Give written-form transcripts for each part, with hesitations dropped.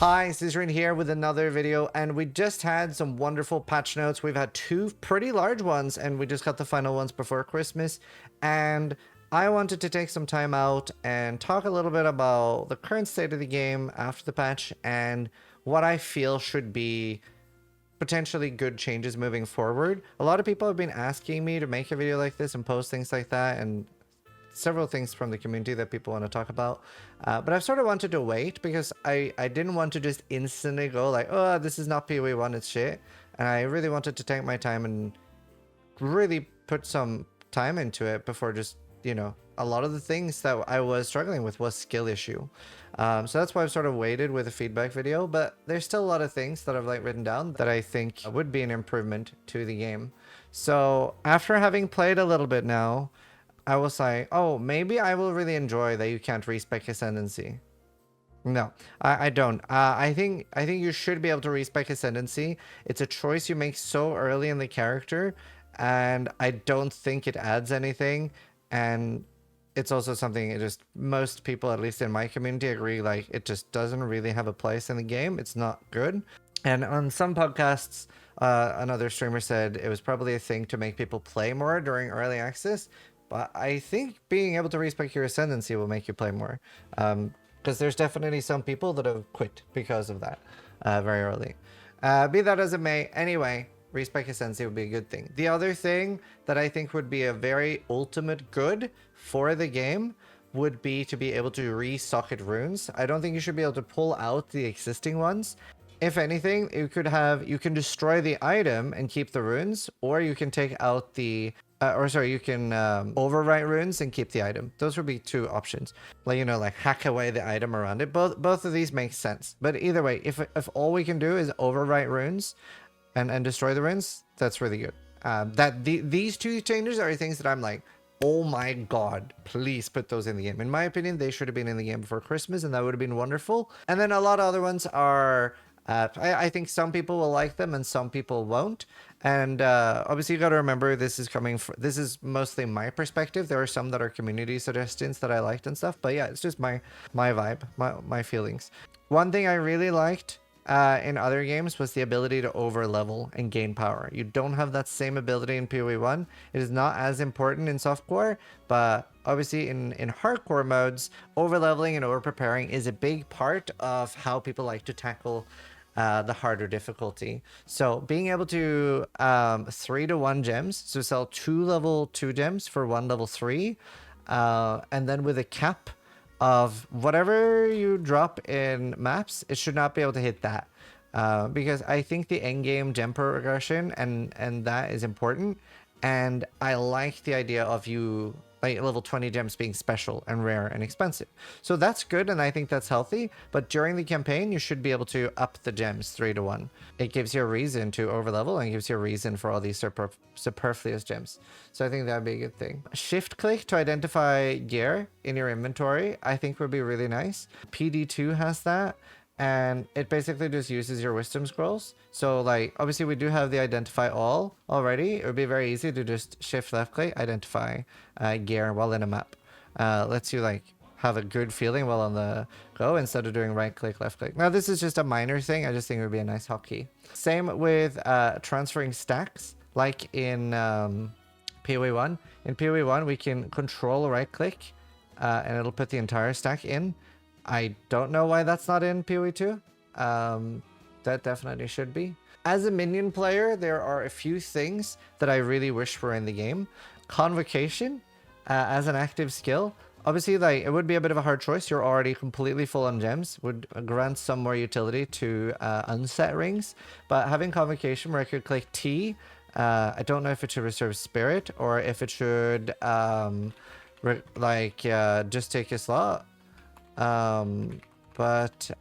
Hi, Zizaran here with another video, and we just had some wonderful patch notes. We've had two pretty large ones, and we just got the final ones before Christmas. And I wanted to take some time out and talk a little bit about the current state of the game after the patch and what I feel should be potentially good changes moving forward. A lot of people have been asking me to make a video like this and post things like that, and several things from the community that people want to talk about, but I've sort of wanted to wait because I didn't want to just instantly go like, oh, this is not PoE 1, it's shit. And I really wanted to take my time and really put some time into it before just, you know, a lot of the things that I was struggling with was skill issue. So that's why I've sort of waited with a feedback video, but there's still a lot of things that I've like written down that I think would be an improvement to the game. So after having played a little bit now, I was like, oh, maybe I will really enjoy that you can't respec Ascendancy. No, I don't. I think you should be able to respec Ascendancy. It's a choice you make so early in the character, and I don't think it adds anything. And it's also something it just most people, at least in my community, agree like it just doesn't really have a place in the game. It's not good. And on some podcasts, another streamer said it was probably a thing to make people play more during early access. But I think being able to respec your Ascendancy will make you play more. Because there's definitely some people that have quit because of that very early. Be that as it may, anyway, respec Ascendancy would be a good thing. The other thing that I think would be a very ultimate good for the game would be to be able to re-socket runes. I don't think you should be able to pull out the existing ones. If anything, you can destroy the item and keep the runes, or you can take out the you can overwrite runes and keep the item. Those would be two options. Like, you know, like hack away the item around it. Both of these make sense. But either way, if all we can do is overwrite runes and destroy the runes, that's really good. These two changes are things that I'm like, oh my god, please put those in the game. In my opinion, they should have been in the game before Christmas, and that would have been wonderful. And then a lot of other ones are I think some people will like them and some people won't. And obviously you got to remember this is mostly my perspective. There are some that are community suggestions that I liked and stuff, but yeah, it's just my vibe, my feelings. One thing I really liked in other games was the ability to over level and gain power. You don't have that same ability in PoE 1. It is not as important in softcore, but obviously in hardcore modes, over leveling and over preparing is a big part of how people like to tackle the harder difficulty. So being able to 3-to-1 gems, so sell 2 level 2 gems for 1 level 3, and then with a cap of whatever you drop in maps, it should not be able to hit that. Because I think the endgame gem progression and that is important. And I like the idea of you like level 20 gems being special and rare and expensive. So that's good, and I think that's healthy. But during the campaign, you should be able to up the gems 3-to-1. It gives you a reason to overlevel and gives you a reason for all these superfluous gems. So I think that'd be a good thing. Shift click to identify gear in your inventory, I think would be really nice. PD2 has that. And it basically just uses your wisdom scrolls. So like, obviously we do have the identify all already. It would be very easy to just shift left click, identify gear while in a map. Lets you like have a good feeling while on the go instead of doing right click, left click. Now this is just a minor thing. I just think it would be a nice hotkey. Same with transferring stacks like in PoE 1. In PoE 1 we can control right click and it'll put the entire stack in. I don't know why that's not in PoE 2. That definitely should be. As a minion player, there are a few things that I really wish were in the game. Convocation as an active skill. Obviously, like, it would be a bit of a hard choice. You're already completely full on gems. Would grant some more utility to unset rings. But having Convocation where I could click T, I don't know if it should reserve Spirit or if it should just take a slot. But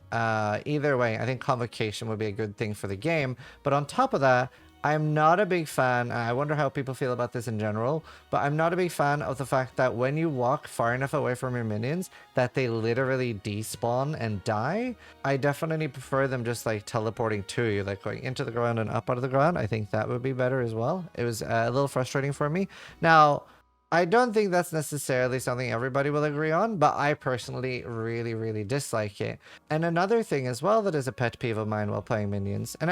either way, I think Convocation would be a good thing for the game. But on top of that, I'm not a big fan, I wonder how people feel about this in general, but I'm not a big fan of the fact that when you walk far enough away from your minions, that they literally despawn and die. I definitely prefer them just like teleporting to you, like going into the ground and up out of the ground. I think that would be better as well. It was a little frustrating for me. Now, I don't think that's necessarily something everybody will agree on, but I personally really, really dislike it. And another thing as well that is a pet peeve of mine while playing minions, and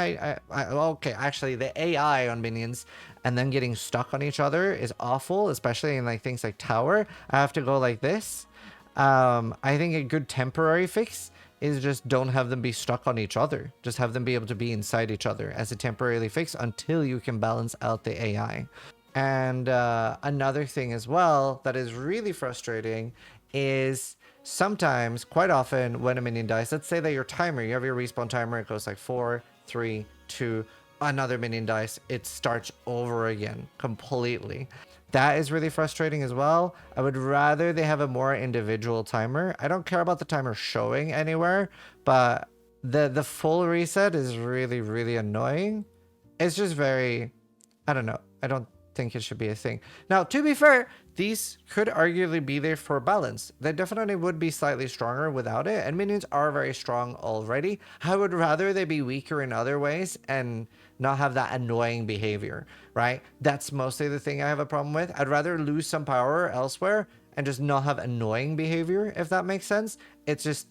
okay, actually the AI on minions and then getting stuck on each other is awful, especially in like things like tower. I have to go like this. I think a good temporary fix is just don't have them be stuck on each other. Just have them be able to be inside each other as a temporary fix until you can balance out the AI. And another thing as well that is really frustrating is sometimes, quite often, when a minion dies, let's say that your timer, you have your respawn timer, it goes like 4, 3, 2, another minion dies, it starts over again completely. That is really frustrating as well. I would rather they have a more individual timer. I don't care about the timer showing anywhere, but the full reset is really, really annoying. It's just very, I don't know. I don't think it should be a thing. Now, to be fair, these could arguably be there for balance. They definitely would be slightly stronger without it, and minions are very strong already. I would rather they be weaker in other ways and not have that annoying behavior, right? That's mostly the thing I have a problem with. I'd rather lose some power elsewhere and just not have annoying behavior, if that makes sense. It's just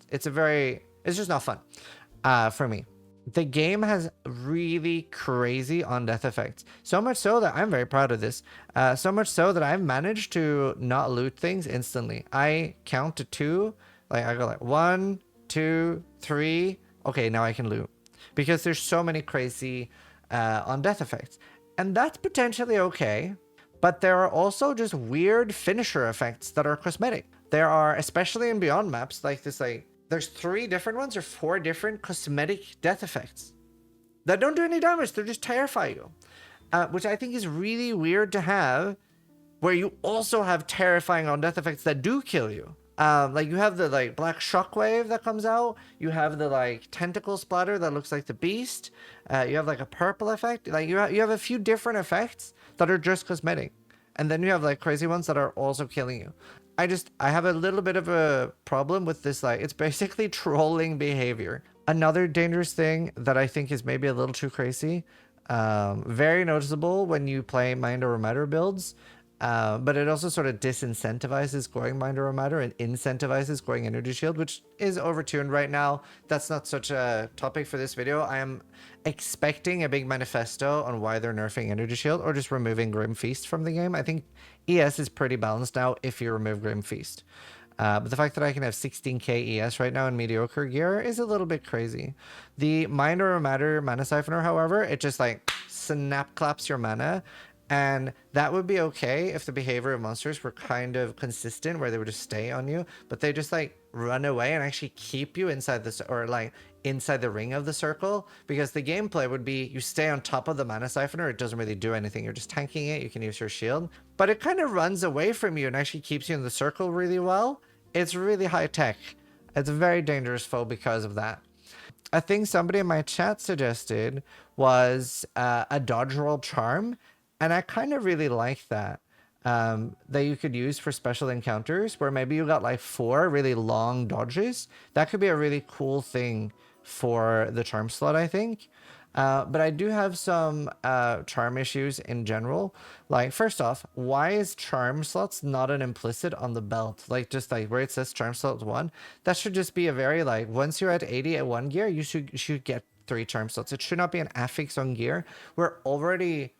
not fun for me. The game has really crazy on-death effects. So much so that I'm very proud of this. So much so that I've managed to not loot things instantly. I count to 2. Like, I go like 1, 2, 3. Okay, now I can loot. Because there's so many crazy on-death effects. And that's potentially okay. But there are also just weird finisher effects that are cosmetic. There are, especially in Beyond maps, like this, like, there's 3 different ones or 4 different cosmetic death effects that don't do any damage. They just terrify you, which I think is really weird to have, where you also have terrifying on death effects that do kill you. Like you have the like black shockwave that comes out. You have the like tentacle splatter that looks like the beast. You have like a purple effect. Like you have a few different effects that are just cosmetic, and then you have like crazy ones that are also killing you. I have a little bit of a problem with this, like, it's basically trolling behavior. Another dangerous thing that I think is maybe a little too crazy, very noticeable when you play Mind Over Matter builds, but it also sort of disincentivizes going Mind Over Matter and incentivizes going Energy Shield, which is overtuned right now. That's not such a topic for this video. I am expecting a big manifesto on why they're nerfing Energy Shield or just removing Grim Feast from the game. I think ES is pretty balanced now if you remove Grim Feast. But the fact that I can have 16k ES right now in mediocre gear is a little bit crazy. The Mind Over Matter Mana Siphoner, however, it just like snap claps your mana. And that would be okay if the behavior of monsters were kind of consistent, where they would just stay on you, but they just like run away and actually keep you inside this, or like inside the ring of the circle, because the gameplay would be you stay on top of the Mana Siphoner. It doesn't really do anything. You're just tanking it. You can use your shield, but it kind of runs away from you and actually keeps you in the circle really well. It's really high tech. It's a very dangerous foe because of that. A thing somebody in my chat suggested was a dodge roll charm. And I kind of really like that, that you could use for special encounters where maybe you got like 4 really long dodges. That could be a really cool thing for the charm slot, I think. But I do have some charm issues in general. Like, first off, why is charm slots not an implicit on the belt? Like, just like where it says charm slot 1, that should just be a very like, once you're at 80 at 1 gear, you should get 3 charm slots. It should not be an affix on gear. We're already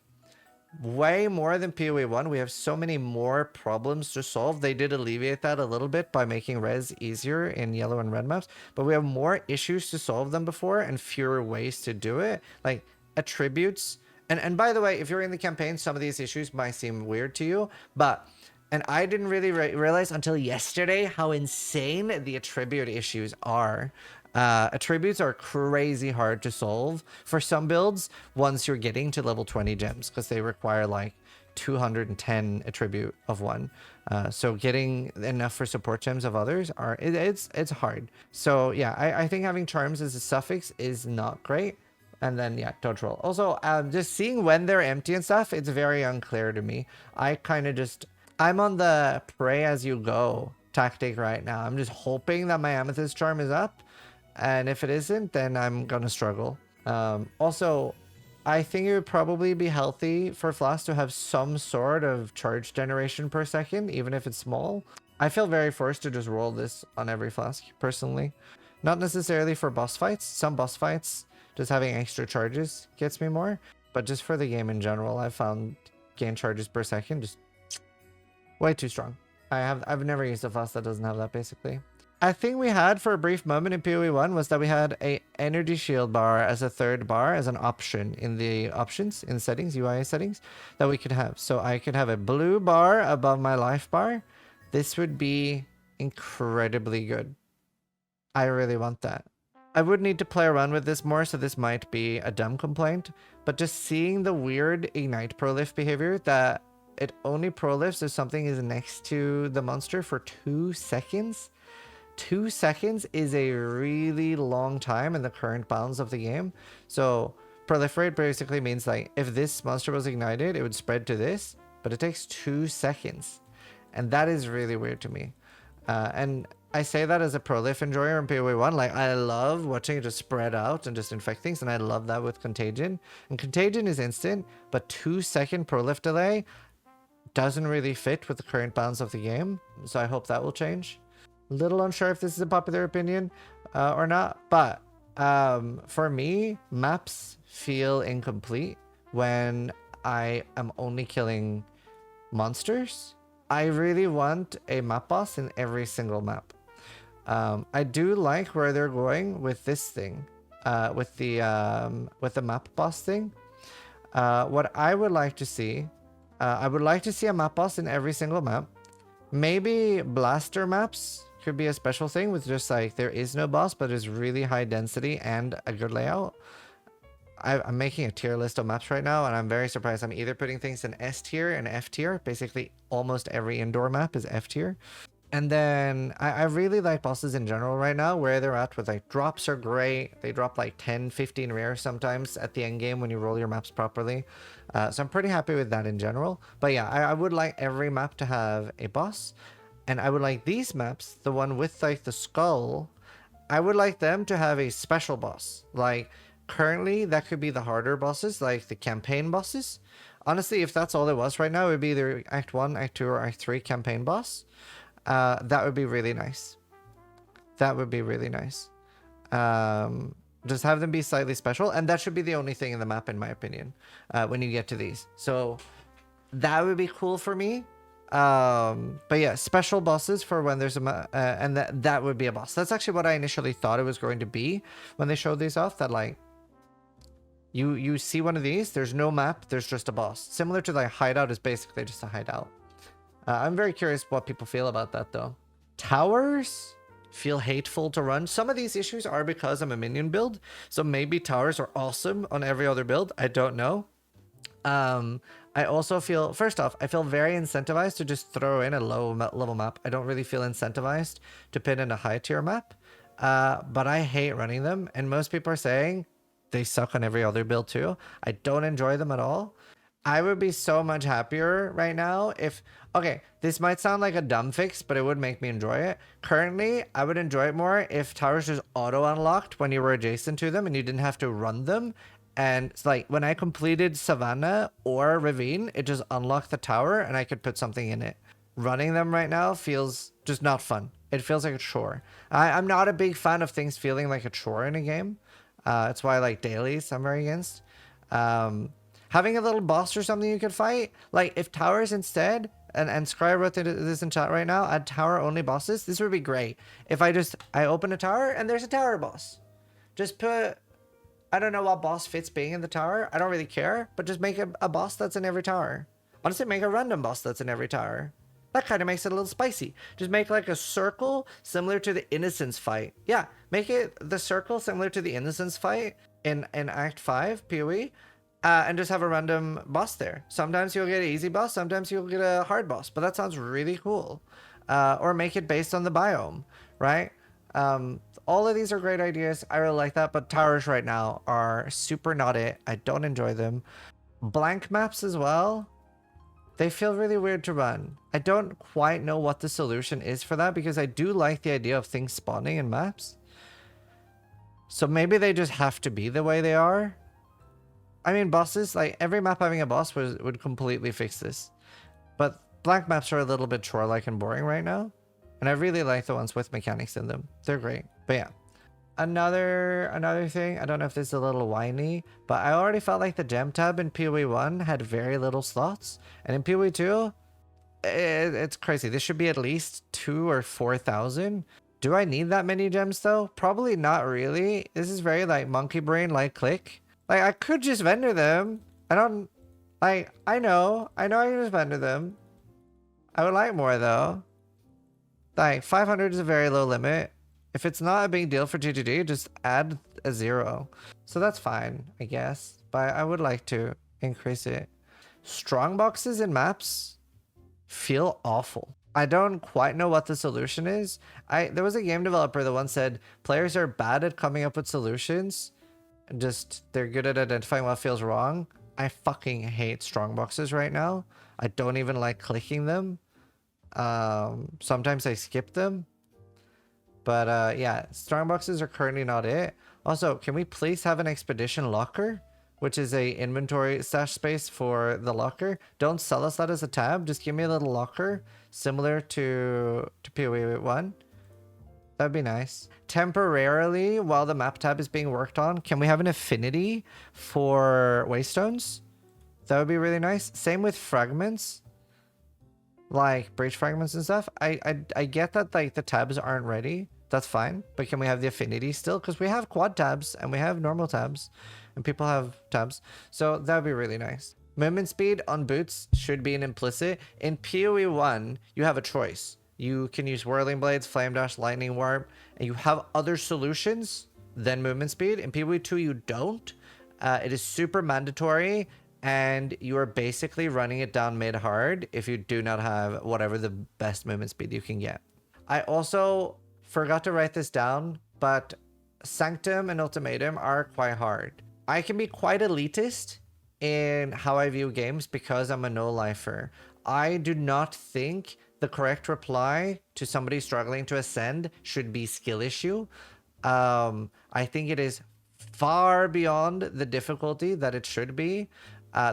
way more than PoE 1. We have so many more problems to solve. They did alleviate that a little bit by making res easier in yellow and red maps, but we have more issues to solve than before and fewer ways to do it. Like attributes, and by the way, if you're in the campaign, some of these issues might seem weird to you, but and I didn't really realize until yesterday how insane the attribute issues are. Attributes are crazy hard to solve for some builds once you're getting to level 20 gems, because they require like 210 attribute of one. So getting enough for support gems of others it's hard. So yeah, I think having charms as a suffix is not great. And then yeah, dodge roll. Also, just seeing when they're empty and stuff, it's very unclear to me. I'm on the pray as you go tactic right now. I'm just hoping that my amethyst charm is up. And if it isn't, then I'm gonna struggle. Also, I think it would probably be healthy for Flask to have some sort of charge generation per second, even if it's small. I feel very forced to just roll this on every Flask, personally. Not necessarily for boss fights. Some boss fights, just having extra charges gets me more. But just for the game in general, I found gain charges per second just way too strong. I've never used a Flask that doesn't have that, basically. I think we had for a brief moment in PoE 1 was that we had a energy shield bar as a third bar as an option in the options in settings, UI settings, that we could have. So I could have a blue bar above my life bar. This would be incredibly good. I really want that. I would need to play around with this more, so this might be a dumb complaint, but just seeing the weird ignite prolift behavior that it only prolifts if something is next to the monster for 2 seconds. 2 seconds is a really long time in the current bounds of the game. So proliferate basically means like if this monster was ignited, it would spread to this, but it takes 2 seconds. And that is really weird to me. And I say that as a prolif enjoyer in PoE 1. Like, I love watching it just spread out and just infect things, and I love that with Contagion. And Contagion is instant, but 2-second prolif delay doesn't really fit with the current bounds of the game. So I hope that will change. Little unsure if this is a popular opinion or not, but for me, maps feel incomplete when I am only killing monsters. I really want a map boss in every single map. I do like where they're going with this thing, with the map boss thing. What I would like to see, I would like to see a map boss in every single map. Maybe blaster maps could be a special thing with just like there is no boss, but there's really high density and a good layout. I'm making a tier list of maps right now, and I'm very surprised. I'm either putting things in S tier and F tier. Basically, almost every indoor map is F tier. And then I really like bosses in general right now, where they're at with like drops are great. They drop like 10, 15 rare sometimes at the end game when you roll your maps properly. So I'm pretty happy with that in general. But yeah, I would like every map to have a boss. And I would like these maps, the one with like the skull, I would like them to have a special boss. Like currently that could be the harder bosses, like the campaign bosses. Honestly, if that's all it was right now, it would be either Act 1, Act 2, or Act 3 campaign boss. That would be really nice. That would be really nice. Just have them be slightly special, and that should be the only thing in the map, in my opinion, when you get to these. So that would be cool for me. But yeah, special bosses for when there's a and that would be a boss. That's actually what I initially thought it was going to be when they showed these off. That like you see one of these, there's no map, there's just a boss. Similar to like hideout is basically just a hideout. I'm very curious what people feel about that though. Towers feel hateful to run. Some of these issues are because I'm a minion build, so maybe towers are awesome on every other build. I don't know. I also feel, first off, I feel very incentivized to just throw in a low level map. I don't really feel incentivized to pin in a high tier map, but I hate running them. And most people are saying they suck on every other build too. I don't enjoy them at all. I would be so much happier right now if, okay, this might sound like a dumb fix, but it would make me enjoy it. Currently, I would enjoy it more if towers just auto unlocked when you were adjacent to them and you didn't have to run them. And it's like when I completed Savannah or Ravine, it just unlocked the tower and I could put something in it. Running them right now feels just not fun. It feels like a chore. I'm not a big fan of things feeling like a chore in a game. That's why I like dailies. I'm very against. Having a little boss or something you could fight. Like if towers instead, and Scry wrote this in chat right now, add tower only bosses. This would be great. If I open a tower and there's a tower boss. Just put... I don't know what boss fits being in the tower. I don't really care, but just make a boss that's in every tower. Honestly, make a random boss that's in every tower. That kind of makes it a little spicy. Just make like a circle similar to the Innocence fight. Yeah, make it the circle similar to the Innocence fight in Act 5 PoE, and just have a random boss there. Sometimes you'll get an easy boss, sometimes you'll get a hard boss, but that sounds really cool. Or make it based on the biome, right? All of these are great ideas. I really like that, but towers right now are super not it. I don't enjoy them. Blank maps as well. They feel really weird to run. I don't quite know what the solution is for that because I do like the idea of things spawning in maps. So maybe they just have to be the way they are. I mean, bosses, like every map having a boss would completely fix this. But blank maps are a little bit chore-like and boring right now. And I really like the ones with mechanics in them. They're great. But yeah. Another thing, I don't know if this is a little whiny, but I already felt like the gem tab in PoE 1 had very little slots. And in PoE 2, it's crazy. This should be at least 2 or 4,000. Do I need that many gems though? Probably not really. This is very like monkey brain, like click. Like I could just vendor them. I don't like, I know I can just vendor them. I would like more though. Like 500 is a very low limit. If it's not a big deal for GGG, just add a 0. So that's fine, I guess. But I would like to increase it. Strong boxes in maps feel awful. I don't quite know what the solution is. There was a game developer that once said players are bad at coming up with solutions. Just they're good at identifying what feels wrong. I fucking hate strong boxes right now. I don't even like clicking them. Sometimes I skip them. But yeah, strong boxes are currently not it. Also, can we please have an expedition locker, which is a inventory stash space for the locker? Don't sell us that as a tab. Just give me a little locker similar to PoE 1. That'd be nice. Temporarily, while the map tab is being worked on, can we have an affinity for waystones? That would be really nice. Same with fragments, like breach fragments and stuff. I get that like the tabs aren't ready. That's fine. But can we have the affinity still? Because we have quad tabs and we have normal tabs and people have tabs. So that would be really nice. Movement speed on boots should be an implicit. In PoE 1, you have a choice. You can use whirling blades, flame dash, lightning warp, and you have other solutions than movement speed. In PoE 2, you don't. It is super mandatory, and you are basically running it down mid hard if you do not have whatever the best movement speed you can get. I also forgot to write this down, but Sanctum and Ultimatum are quite hard. I can be quite elitist in how I view games because I'm a no-lifer. I do not think the correct reply to somebody struggling to ascend should be skill issue. I think it is far beyond the difficulty that it should be.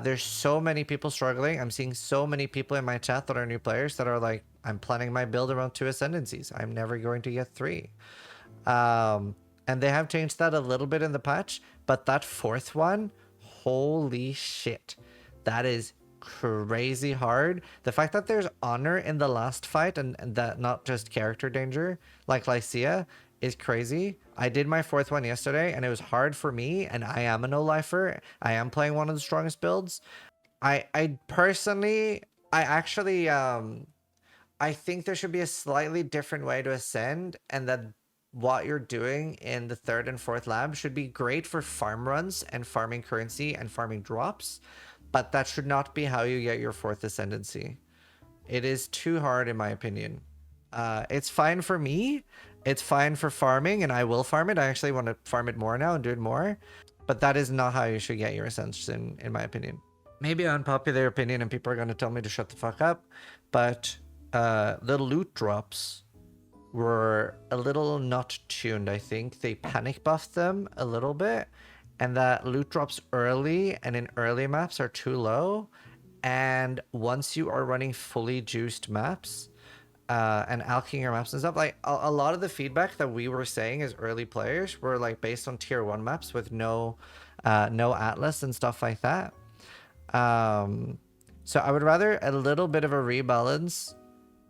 There's so many people struggling. I'm seeing so many people in my chat that are new players that are like, I'm planning my build around 2 ascendancies. I'm never going to get 3. And they have changed that a little bit in the patch, but that 4th one, holy shit. That is crazy hard. The fact that there's honor in the last fight and that not just character danger like Lycia is crazy. I did my 4th one yesterday and it was hard for me, and I am a no-lifer. I am playing one of the strongest builds. I personally, I think there should be a slightly different way to ascend, and that what you're doing in the 3rd and 4th lab should be great for farm runs and farming currency and farming drops, but that should not be how you get your 4th ascendancy. It is too hard in my opinion. It's fine for me. It's fine for farming, and I will farm it. I actually want to farm it more now and do it more, but that is not how you should get your ascension in my opinion. Maybe an unpopular opinion and people are going to tell me to shut the fuck up, but the loot drops were a little not tuned. I think they panic buffed them a little bit, and that loot drops early and in early maps are too low. And once you are running fully juiced maps and alking your maps and stuff, like a lot of the feedback that we were saying as early players were like based on tier 1 maps with no atlas and stuff like that. So I would rather a little bit of a rebalance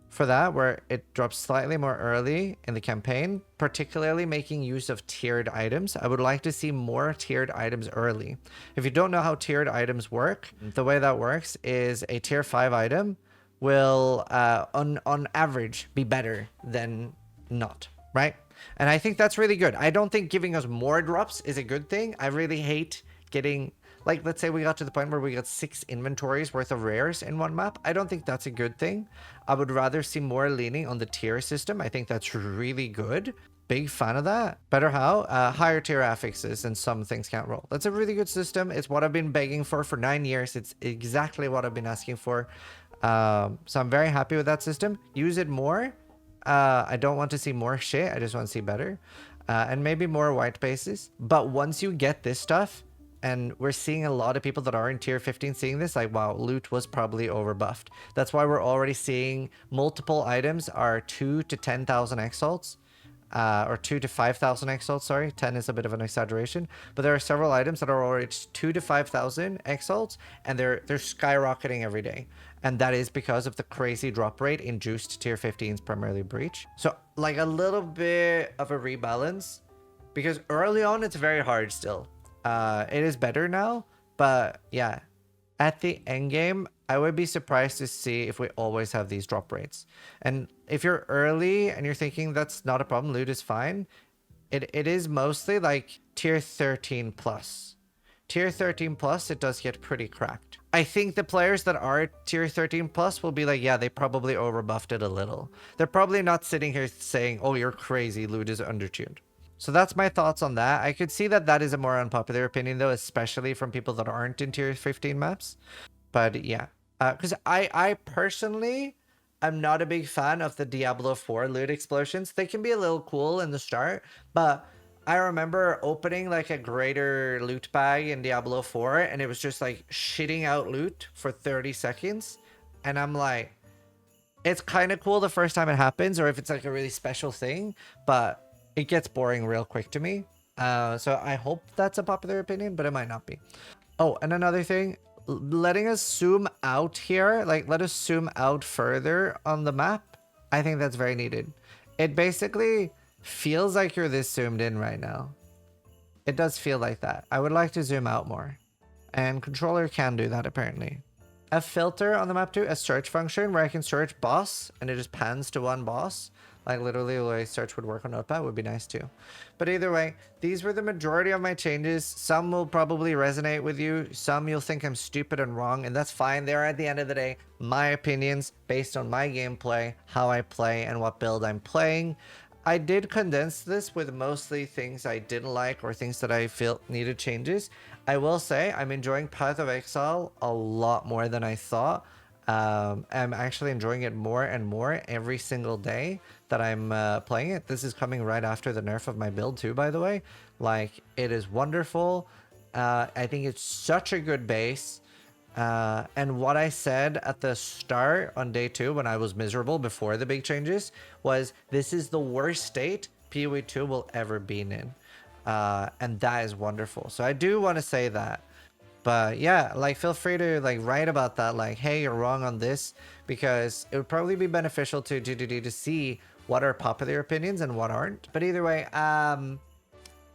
for that, where it drops slightly more early in the campaign, particularly making use of tiered items. I would like to see more tiered items early. If you don't know how tiered items work, the way that works is a tier 5 item will on average be better than not, right? And I think that's really good. I don't think giving us more drops is a good thing. I really hate getting, like, let's say we got to the point where we got 6 inventories worth of rares in one map. I don't think that's a good thing. I would rather see more leaning on the tier system. I think that's really good. Big fan of that. Better how? Higher tier affixes and some things can't roll. That's a really good system. It's what I've been begging for 9 years. It's exactly what I've been asking for. So I'm very happy with that system. Use it more. I don't want to see more shit. I just want to see better. And maybe more white bases. But once you get this stuff, And we're seeing a lot of people that are in tier 15 seeing this, like, wow, loot was probably overbuffed. That's why we're already seeing multiple items are 2 to 10,000 exalts. Or 2 to 5,000 exalts, sorry. 10 is a bit of an exaggeration. But there are several items that are already 2 to 5,000 exalts, and they're skyrocketing every day. And that is because of the crazy drop rate in juiced tier 15s, primarily breach. So, like, a little bit of a rebalance. Because early on, it's very hard still. It is better now, but yeah. At the end game, I would be surprised to see if we always have these drop rates. And if you're early and you're thinking that's not a problem, loot is fine, it is mostly like tier 13 plus. Tier 13 plus, it does get pretty cracked. I think the players that are tier 13 plus will be like, yeah, they probably overbuffed it a little. They're probably not sitting here saying, oh, you're crazy, loot is undertuned. So that's my thoughts on that. I could see that that is a more unpopular opinion, though, especially from people that aren't in tier 15 maps. But yeah, because I personally am not a big fan of the Diablo 4 loot explosions. They can be a little cool in the start, but I remember opening like a greater loot bag in Diablo 4, and it was just like shitting out loot for 30 seconds. And I'm like, it's kind of cool the first time it happens, or if it's like a really special thing, but it gets boring real quick to me. So I hope that's a popular opinion, but it might not be. Oh, and another thing, letting us zoom out here, like let us zoom out further on the map. I think that's very needed. It basically feels like you're this zoomed in right now. It does feel like that. I would like to zoom out more. And controller can do that apparently. A filter on the map too, a search function where I can search boss and it just pans to one boss. Like literally the way search would work on Notepad would be nice too. But either way, these were the majority of my changes. Some will probably resonate with you. Some you'll think I'm stupid and wrong, and that's fine. They're at the end of the day my opinions based on my gameplay, how I play, and what build I'm playing. I did condense this with mostly things I didn't like or things that I feel needed changes. I will say I'm enjoying Path of Exile a lot more than I thought. I'm actually enjoying it more and more every single day that I'm playing it. This is coming right after the nerf of my build too, by the way. Like, it is wonderful. I think it's such a good base. And what I said at the start on day 2 when I was miserable before the big changes was this is the worst state PoE 2 will ever be in. And that is wonderful. So I do want to say that. But yeah, like feel free to like write about that, like, hey, you're wrong on this, because it would probably be beneficial to see what are popular opinions and what aren't. But either way,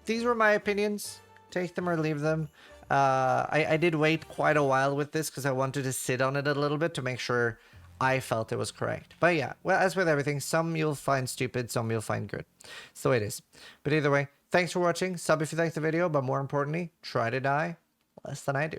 these were my opinions. Take them or leave them. I did wait quite a while with this because I wanted to sit on it a little bit to make sure I felt it was correct. But yeah, well, as with everything, some you'll find stupid, some you'll find good. So it is. But either way, thanks for watching. Sub if you liked the video, but more importantly, try to die less than I do.